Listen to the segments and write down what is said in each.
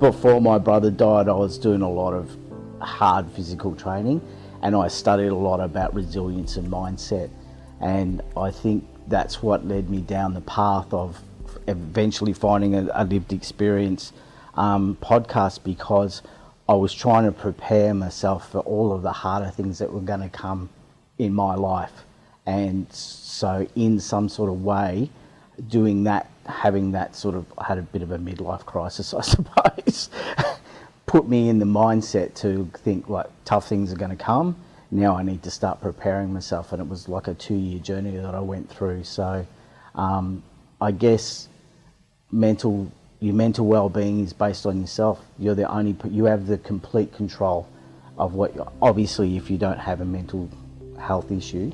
before my brother died, I was doing a lot of hard physical training, and I studied a lot about resilience and mindset. And I think that's what led me down the path of eventually finding a lived experience podcast, because I was trying to prepare myself for all of the harder things that were going to come in my life. And so in some sort of way, doing that, having that sort of, I had a bit of a midlife crisis, I suppose, put me in the mindset to think like tough things are going to come. Now I need to start preparing myself, and it was like a 2-year journey that I went through. So I guess your mental well-being is based on yourself. You have the complete control of what, obviously if you don't have a mental health issue,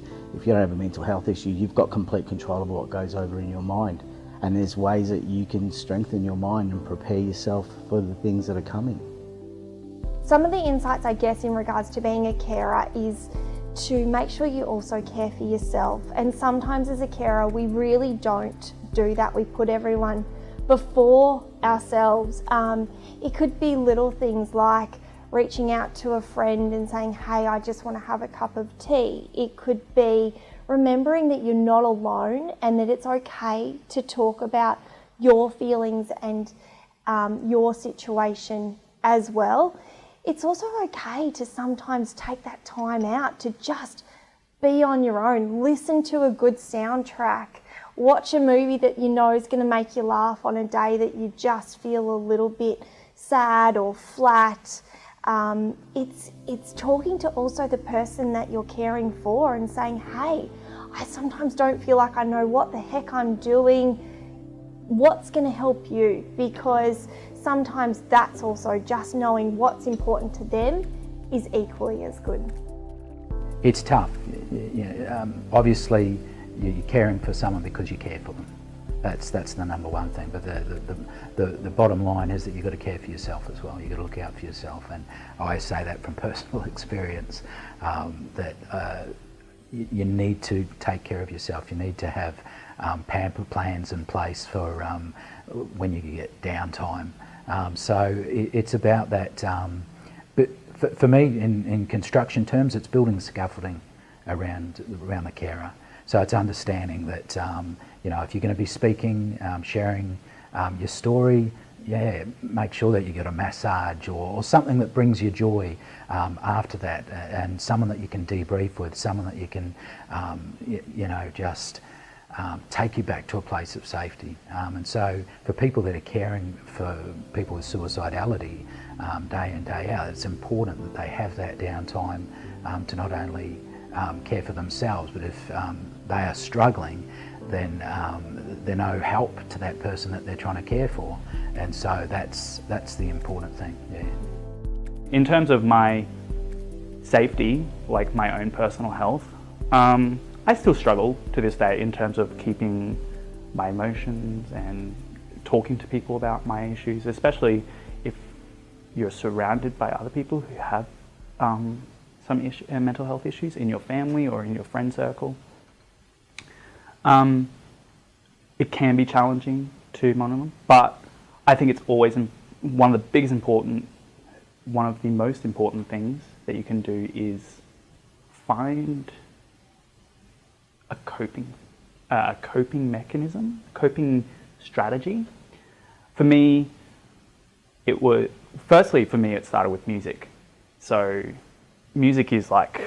you've got complete control of what goes over in your mind. And there's ways that you can strengthen your mind and prepare yourself for the things that are coming. Some of the insights, I guess, in regards to being a carer is to make sure you also care for yourself. And sometimes as a carer, we really don't do that. We put everyone before ourselves. It could be little things like reaching out to a friend and saying, hey, I just want to have a cup of tea. It could be remembering that you're not alone and that it's okay to talk about your feelings and your situation as well. It's also okay to sometimes take that time out to just be on your own, listen to a good soundtrack, watch a movie that you know is going to make you laugh on a day that you just feel a little bit sad or flat. It's talking to also the person that you're caring for and saying, hey, I sometimes don't feel like I know what the heck I'm doing. What's going to help you? Because sometimes that's also just knowing what's important to them is equally as good. It's tough. Obviously, you're caring for someone because you care for them. That's the number one thing. But the bottom line is that you've got to care for yourself as well. You've got to look out for yourself. And I say that from personal experience, that you need to take care of yourself. You need to have pamper plans in place for when you get downtime. So it's about that. But for me, in construction terms, it's building the scaffolding around the carer. So it's understanding that if you're going to be speaking, sharing your story, make sure that you get a massage or something that brings you joy after that, and someone that you can debrief with, someone that you can just take you back to a place of safety. And so for people that are caring for people with suicidality day in, day out, it's important that they have that downtime to not only care for themselves, but if they are struggling, then they're no help to that person that they're trying to care for. And so that's the important thing. In terms of my safety, like my own personal health, I still struggle to this day in terms of keeping my emotions and talking to people about my issues, especially if you're surrounded by other people who have some mental health issues in your family or in your friend circle. It can be challenging to monitor them, but I think it's always one of the most important things that you can do is find a coping mechanism, coping strategy. For me, it started with music. So music is like,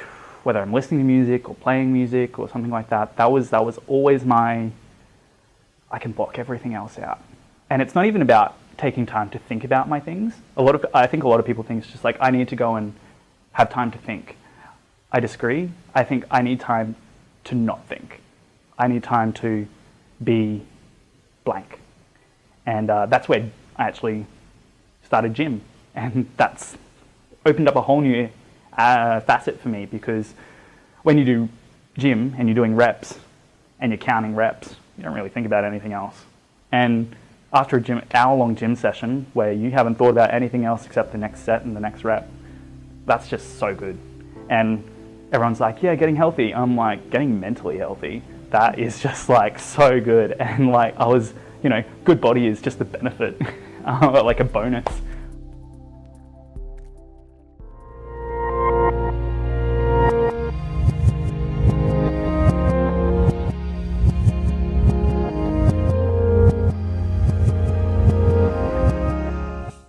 whether I'm listening to music or playing music or something like that, that was always I can block everything else out. And it's not even about taking time to think about my things. I think a lot of people think it's just like, I need to go and have time to think. I disagree. I think I need time to not think. I need time to be blank. And that's where I actually started gym. And that's opened up a whole new facet for me, because when you do gym and you're doing reps and you're counting reps, you don't really think about anything else. And after an hour-long gym session where you haven't thought about anything else except the next set and the next rep, that's just so good. And everyone's like, yeah, getting healthy. I'm like, getting mentally healthy. That is just like so good. And like good body is just a benefit, like a bonus.